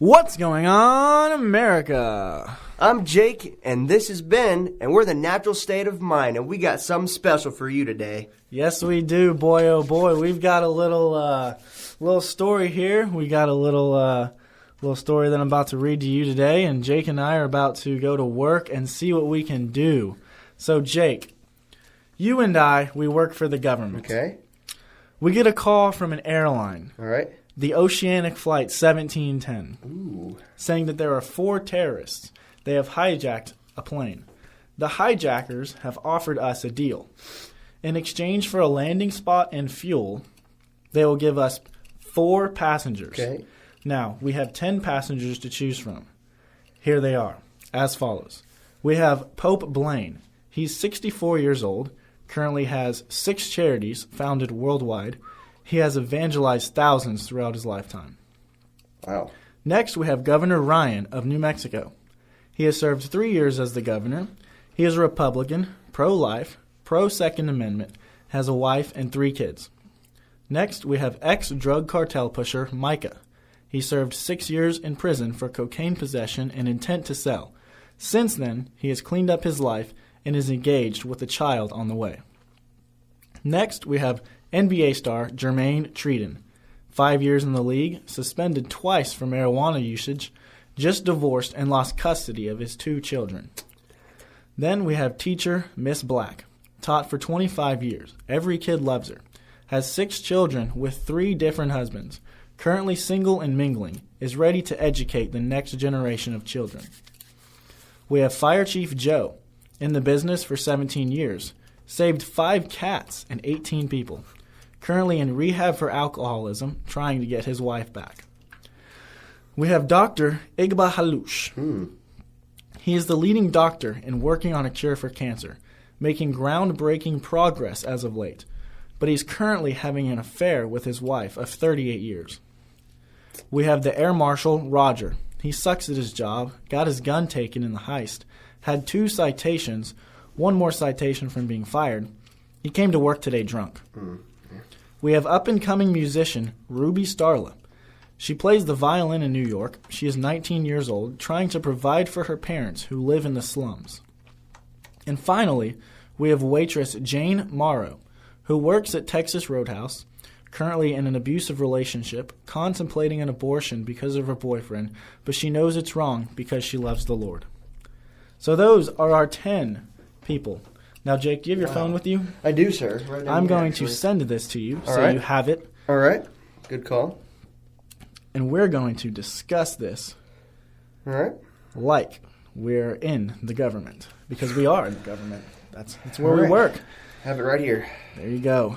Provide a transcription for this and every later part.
What's going on, America? I'm Jake, and this is Ben, and we're the Natural State of Mind, and we got something special for you today. Yes, we do, boy, oh boy. We've got a little story here. We got a little story that I'm about to read to you today, and Jake and I are about to go to work and see what we can do. So, Jake, you and I, we work for the government. Okay. We get a call from an airline. All right. The Oceanic Flight 1710. Ooh. Saying that there are 4 terrorists. They have hijacked a plane. The hijackers have offered us a deal. In exchange for a landing spot and fuel, they will give us 4 passengers. Okay. Now, we have 10 passengers to choose from. Here they are, as follows. We have Pope Blaine. He's 64 years old, currently has 6 charities founded worldwide. He has evangelized thousands throughout his lifetime. Wow. Next, we have Governor Ryan of New Mexico. He has served 3 years as the governor. He is a Republican, pro-life, pro-Second Amendment, has a wife and 3 kids. Next, we have ex-drug cartel pusher MICAH. He served 6 years in prison for cocaine possession and intent to sell. Since then, he has cleaned up his life and is engaged with a child on the way. Next, we have NBA star JERMNNE TREADON. 5 years in the league, suspended twice for marijuana usage, just divorced and lost custody of his 2 children. Then we have teacher Miss Black. Taught for 25 years. Every kid loves her. Has 6 children with 3 different husbands. Currently single and mingling. Is ready to educate the next generation of children. We have Fire Chief Joe. In the business for 17 years. Saved 5 cats and 18 people. Currently in rehab for alcoholism, trying to get his wife back. We have Dr. Igba Halouche. He is the leading doctor in working on a cure for cancer, making groundbreaking progress as of late. But he's currently having an affair with his wife of 38 years. We have the Air Marshal Roger. He sucks at his job, got his gun taken in the heist, had 2 citations, 1 more citation from being fired. He came to work today drunk. We have up-and-coming musician Ruby STARLA. She plays the violin in New York. She is 19 years old, trying to provide for her parents who live in the slums. And finally, we have waitress Jane Morrow, who works at Texas Roadhouse, currently in an abusive relationship, contemplating an abortion because of her boyfriend, but she knows it's wrong because she loves the Lord. So those are our 10 people. Now, Jake, do you have your phone with you? I do, sir. Right I'm going to send this to you so right. you have it. All right. Good call. And we're going to discuss this All right. like we're in the government. Because we are in the government. That's where All we right. work. Have it right here. There you go.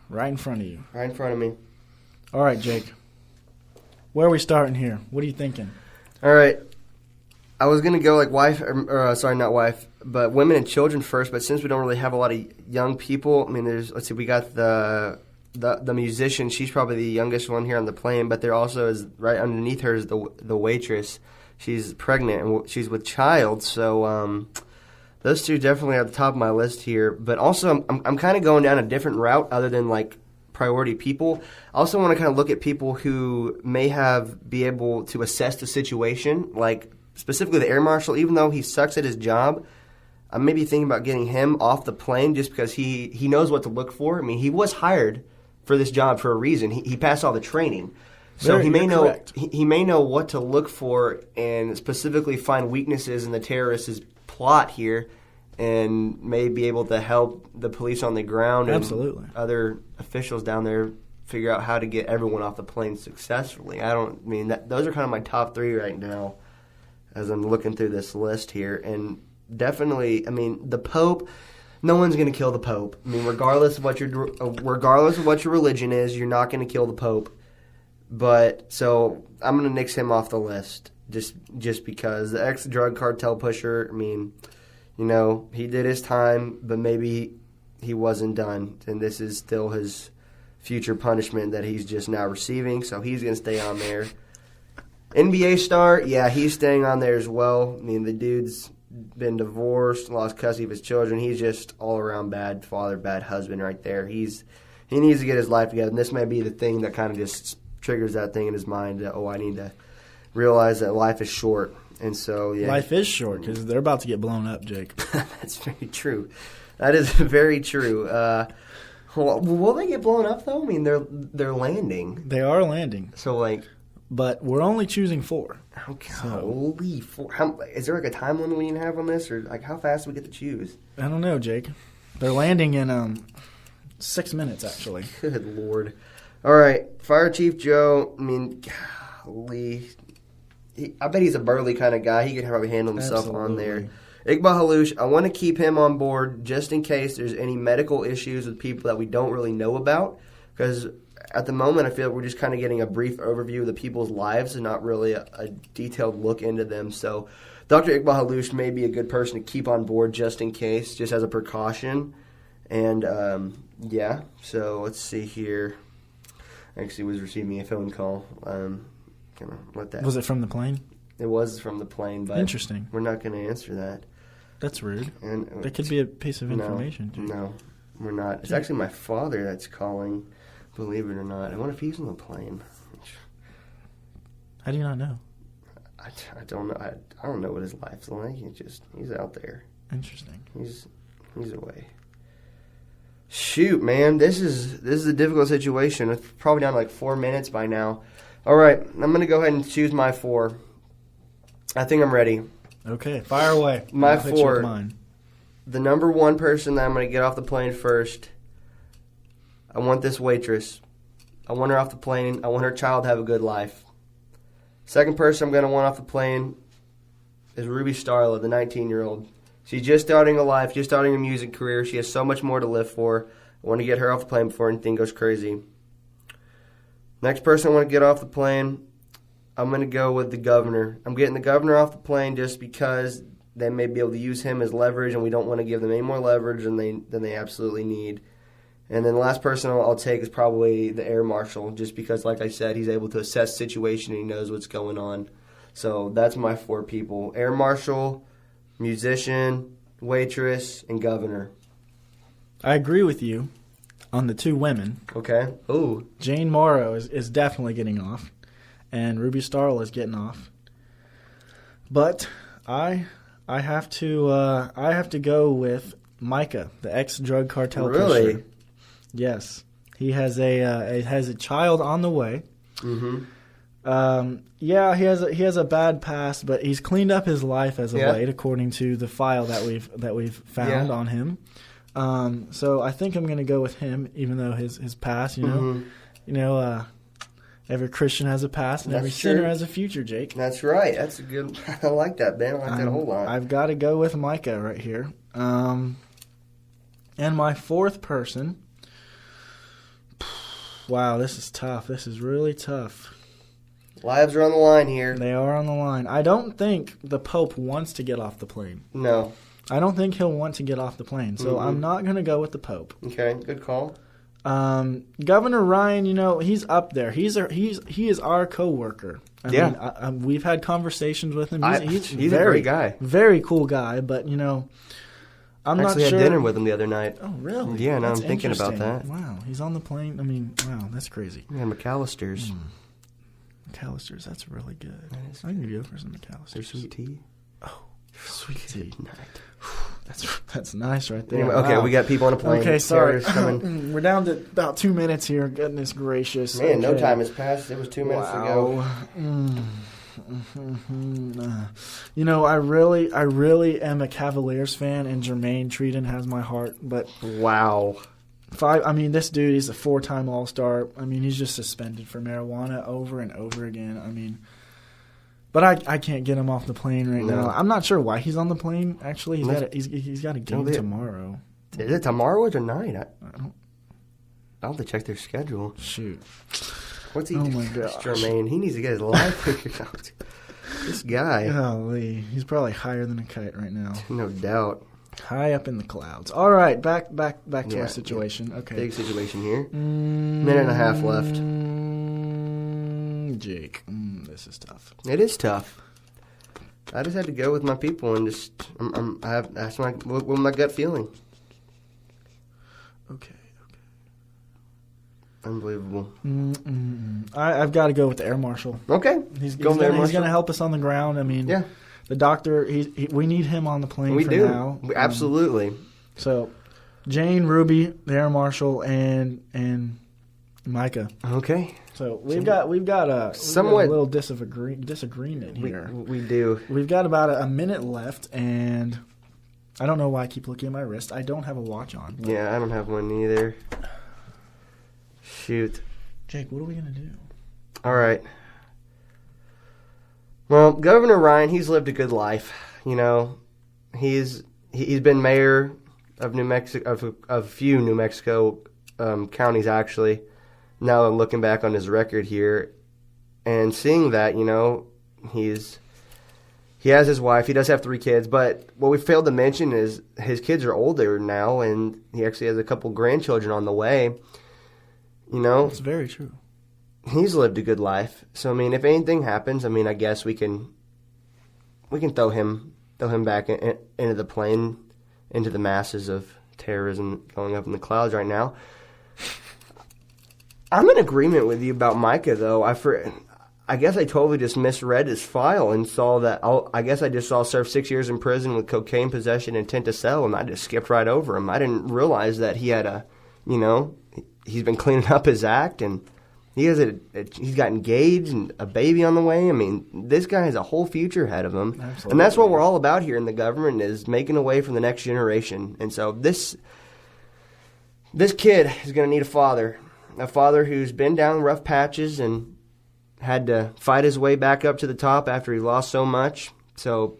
Right in front of you. Right in front of me. All right, Jake. Where are we starting here? What are you thinking? All right. I was going to go like not wife, but women and children first, but since we don't really have a lot of young people, I mean, let's see, we got the musician. She's probably the youngest one here on the plane, but there also is, right underneath her is the waitress. She's pregnant, and she's with child, so those 2 definitely are at the top of my list here. But also, I'm kind of going down a different route other than, like, priority people. I also want to kind of look at people who may be able to assess the situation, like specifically the air marshal. Even though he sucks at his job, I'm maybe thinking about getting him off the plane just because he knows what to look for. I mean, he was hired for this job for a reason. He passed all the training. So he may know what to look for and specifically find weaknesses in the terrorists' plot here and may be able to help the police on the ground and other officials down there figure out how to get everyone off the plane successfully. Those are kind of my top 3 right now as I'm looking through this list here. And definitely, the Pope, no one's going to kill the Pope. Regardless of what your religion is, you're not going to kill the Pope. But so I'm going to nix him off the list just because the ex-drug cartel pusher, he did his time, but maybe he wasn't done. And this is still his future punishment that he's just now receiving. So he's going to stay on there. NBA star, yeah, he's staying on there as well. The dude's been divorced, lost custody of his children. He's just all-around bad father, bad husband right there. He needs to get his life together, and this may be the thing that kind of just triggers that thing in his mind that, I need to realize that life is short. And so, yeah. Life is short because they're about to get blown up, Jake. That's very true. That is very true. Will they get blown up, though? I mean, they're landing. They are landing. So, like... But we're only choosing 4. Okay, holy 4. Is there, like, a time limit we need to have on this? Or, like, how fast do we get to choose? I don't know, Jake. They're landing in 6 minutes, actually. Good Lord. All right, Fire Chief Joe, I mean, golly... I bet he's a burly kind of guy. He could probably handle himself on there. Iqbal Halouche, I want to keep him on board just in case there's any medical issues with people that we don't really know about. Because at the moment, I feel like we're just kind of getting a brief overview of the people's lives and not really a detailed look into them. So Dr. Iqbal Halouche may be a good person to keep on board just in case, just as a precaution. And, yeah, so let's see here. Actually was receiving a phone call. Was it from the plane? It was from the plane, but interesting. We're not going to answer that. That's rude. And that could be a piece of information. No, we're not. It's actually my father that's calling, believe it or not. I wonder if he's on the plane. How do you not know? I don't know. I don't know what his life's like. He's out there. Interesting. He's away. Shoot, man, this is a difficult situation. It's probably down to like 4 minutes by now. All right, I'm going to go ahead and choose my 4. I think I'm ready. Okay, fire away. My 4. The number 1 person that I'm going to get off the plane first. I want this waitress. I want her off the plane. I want her child to have a good life. Second person I'm going to want off the plane is Ruby Starla, the 19-year-old. She's just starting a life, just starting a music career. She has so much more to live for. I want to get her off the plane before anything goes crazy. Next person I want to get off the plane, I'm going to go with the governor. I'm getting the governor off the plane just because they may be able to use him as leverage, and we don't want to give them any more leverage than they absolutely need. And then the last person I'll take is probably the air marshal, just because, like I said, he's able to assess the situation and he knows what's going on. So that's my 4 people. Air marshal, musician, waitress, and governor. I agree with you on the 2 women. Okay. Ooh. Jane Morrow is definitely getting off, and Ruby Starla is getting off. But I have to go with MICAH, the ex-drug cartel really? pusher. Yes, he has a child on the way. Mm-hmm. Yeah, he has a bad past, but he's cleaned up his life as of late, according to the file that we've found on him. So I think I'm going to go with him, even though his past, every Christian has a past and every sinner has a future, Jake. That's right. That's a good. I like that, Ben. I like that a whole lot. I've got to go with MICAH right here. And my 4th person. Wow, this is tough. This is really tough. Lives are on the line here. They are on the line. I don't think the Pope wants to get off the plane. No. I don't think he'll want to get off the plane, so I'm not going to go with the Pope. Okay, good call. Governor Ryan, he's up there. He is our coworker. I mean, we've had conversations with him. He's a great guy, very cool guy. But I'm not sure. Actually had dinner with him the other night. Oh, really? Yeah, now I'm thinking about that. Wow, he's on the plane. I mean, wow, that's crazy. Yeah, McAllister's. McAllister's, that's really good. I can go for some McAllister's. There's sweet tea. Oh, sweet tea. That's nice right there. Anyway, okay, we got people on a plane. Okay, sorry. We're down to about 2 minutes here. Goodness gracious. Man, no time has passed. It was 2 minutes ago. I really am a Cavaliers fan, and JERMNNE TREADON has my heart. But wow. This dude, he's a 4-time All-Star. I mean, he's just suspended for marijuana over and over again. I mean, but I can't get him off the plane right now. I'm not sure why he's on the plane. Actually, he's got a game tomorrow. Is it tomorrow or tonight? I'll have to check their schedule. Shoot. What's he doing? Oh my gosh. JERMNNE, he needs to get his life figured out. This guy. Golly, he's probably higher than a kite right now. No doubt. High up in the clouds. All right, back to our situation. Yeah. Okay. Big situation here. Minute and a half left. Jake, this is tough. It is tough. I just had to go with my people and just that's my gut feeling. Okay. Unbelievable. I've got to go with the air marshal. Okay. He's going to help us on the ground. I mean, yeah. The doctor, we need him on the plane for now. Absolutely. So, Jane, Ruby, the air marshal, and Micah. Okay. So we've got a little disagreement here. We do. We've got about a minute left, and I don't know why I keep looking at my wrist. I don't have a watch on. Yeah, I don't have one either. Shoot. Jake, what are we going to do? All right. Well, Governor Ryan, he's lived a good life. You know, he's been mayor of New Mexico, of a few New Mexico counties, actually. Now I'm looking back on his record here and seeing that, you know, he has his wife. He does have 3 kids, but what we failed to mention is his kids are older now, and he actually has a couple grandchildren on the way. You know, it's very true. He's lived a good life. So I mean, if anything happens, I mean, I guess we can throw him back into the plane, into the masses of terrorism going up in the clouds right now. I'm in agreement with you about Micah, though. I guess I totally just misread his file and saw that. I guess I just saw serve 6 years in prison with cocaine possession, intent to sell, and I just skipped right over him. I didn't realize that he had he's been cleaning up his act, and he's got engaged and a baby on the way. I mean, this guy has a whole future ahead of him. Absolutely. And that's what we're all about here in the government, is making a way for the next generation. And so this kid is going to need a father who's been down rough patches and had to fight his way back up to the top after he lost so much. So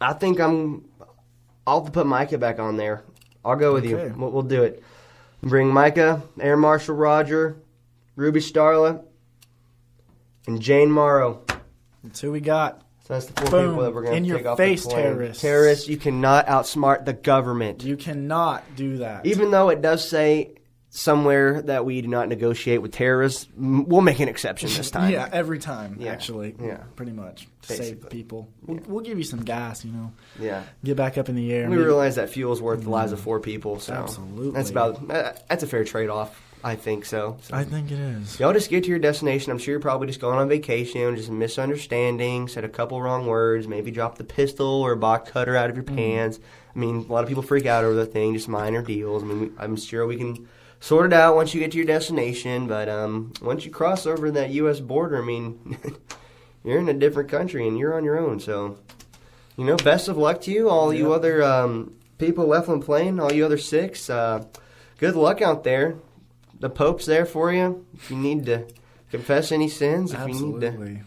I think I'll put Micah back on there. I'll go with you. We'll do it. Bring Micah, Air Marshal Roger, Ruby Starla, and Jane Morrow. That's who we got. So that's the 4 people that we're going to take off the plane. In your face, terrorists. Terrorists, you cannot outsmart the government. You cannot do that. Even though it does say somewhere that we do not negotiate with terrorists, we'll make an exception this time. Yeah, every time, actually. Yeah. Pretty much. Basically. Save people. We'll give you some gas, Yeah. Get back up in the air. We realize that fuel is worth the lives of 4 people. So absolutely. That's a fair trade-off. I think so. I think it is. Y'all just get to your destination. I'm sure you're probably just going on vacation, just a misunderstanding, said a couple wrong words, maybe dropped the pistol or a box cutter out of your pants. I mean, a lot of people freak out over the thing, just minor deals. I mean, I'm sure we can sort it out once you get to your destination. But once you cross over that U.S. border, I mean, you're in a different country and you're on your own. So, best of luck to you, all you other people left on the plane, all you other 6. Good luck out there. The Pope's there for you if you need to confess any sins. Absolutely. If you need to.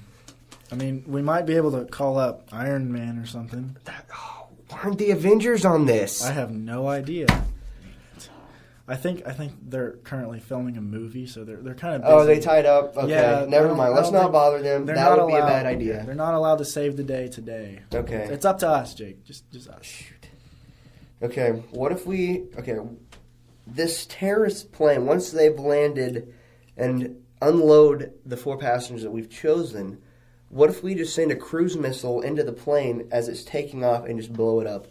I mean, we might be able to call up Iron Man or something. Why aren't the Avengers on this? I have no idea. I think they're currently filming a movie, so they're kind of busy. Oh, they tied up? Okay, yeah, never mind. Let's not bother them. That would be a bad idea. They're not allowed to save the day today. Okay. It's up to us, Jake. Just us. Shoot. Okay, what if this terrorist plane, once they've landed and unload the 4 passengers that we've chosen, what if we just send a cruise missile into the plane as it's taking off and just blow it up?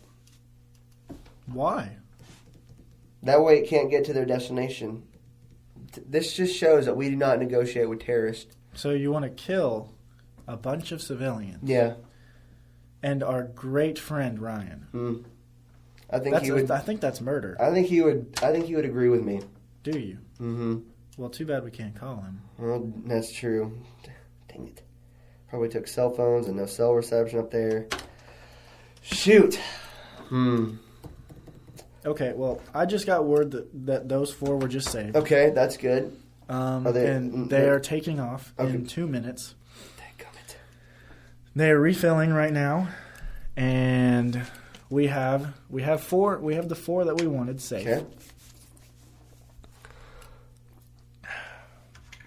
Why? That way it can't get to their destination. This just shows that we do not negotiate with terrorists. So you want to kill a bunch of civilians? Yeah. And our great friend Ryan. I think that's murder. I think he would agree with me. Do you? Mm-hmm. Well, too bad we can't call him. Well, that's true. Dang it. Probably took cell phones and no cell reception up there. Shoot. Okay, well, I just got word that those 4 were just saved. Okay, that's good. And they are taking off in 2 minutes. Dadgummit. They are refilling right now, and we have 4. We have the 4 that we wanted safe. Okay.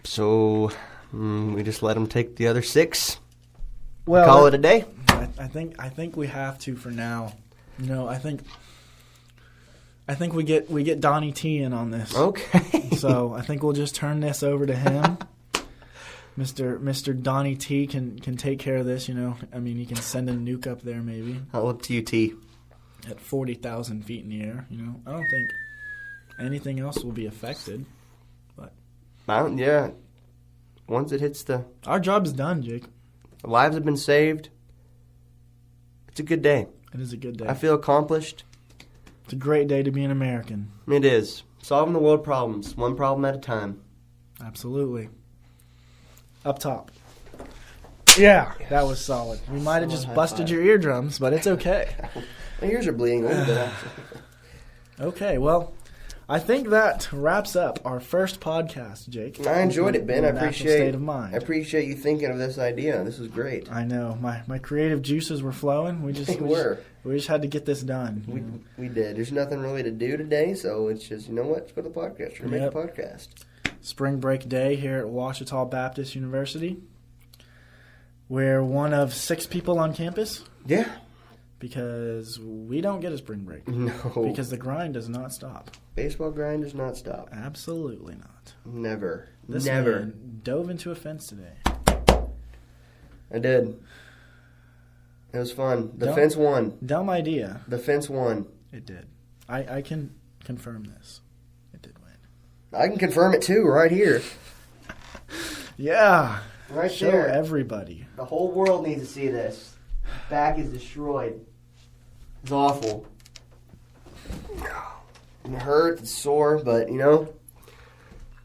So we just let them take the other 6. Well, call it a day. I think we have to for now. I think we get Donnie T in on this. Okay. So I think we'll just turn this over to him. Mr. Donnie T can take care of this. I mean, he can send a nuke up there maybe. I'll up to you, T. At 40,000 feet in the air. I don't think anything else will be affected. But Yeah. Once it hits Our job is done, Jake. lives have been saved. It's a good day. It is a good day. I feel accomplished. It's a great day to be an American. It is. Solving the world problems, one problem at a time. Absolutely. Up top. Yeah, Yes. that was solid. We might have Solid just high busted five. your eardrums, but it's okay. My ears are bleeding a little bit, actually. Okay, well, I think that wraps up our first podcast, Jake. I enjoyed it, Ben. I Natural appreciate State of Mind. I appreciate you thinking of this idea. This was great. I know. My creative juices were flowing. We just had to get this done. you know. We did. There's nothing really to do today, so it's just, you know what? Let's go to the podcast. We're going to Yep. make a podcast. Spring break day here at Ouachita Baptist University. We're one of 6 people on campus Yeah. because we don't get a spring break. No. Because the grind does not stop. Baseball grind does not stop. Absolutely not. Never. This Never. man dove into a fence today. I did. It was fun. The Dumb- fence won. Dumb idea. The fence won. It did. I can confirm this. It did win. I can confirm it too, right here. Yeah. Right Show there. everybody. The whole world needs to see this. Back is destroyed. It's awful. It hurts, it's sore, but you know,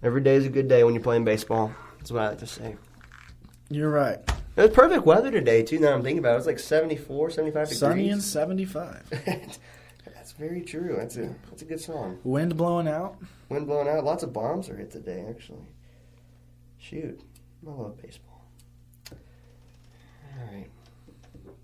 every day is a good day when you're playing baseball. That's what I like to say. You're right. It was perfect weather today, too, now I'm thinking about it. It was like 74, 75 degrees. Sunny and 75. That's very true. That's a good song. Wind blowing out. Wind blowing out. Lots of bombs are hit today, actually. Shoot. I love baseball. All right.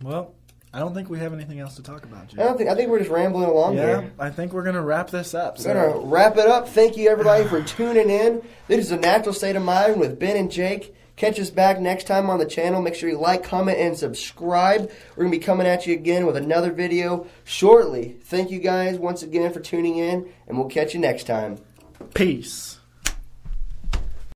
Well, I don't think we have anything else to talk about, Jake. I think we're just rambling along Yeah, here. I think we're going to wrap this up. We're going to wrap it up. Thank you, everybody, for tuning in. This is A Natural State of Mind with Ben and Jake. Catch us back next time on the channel. Make sure you like, comment, and subscribe. We're going to be coming at you again with another video shortly. Thank you guys once again for tuning in, and we'll catch you next time. Peace.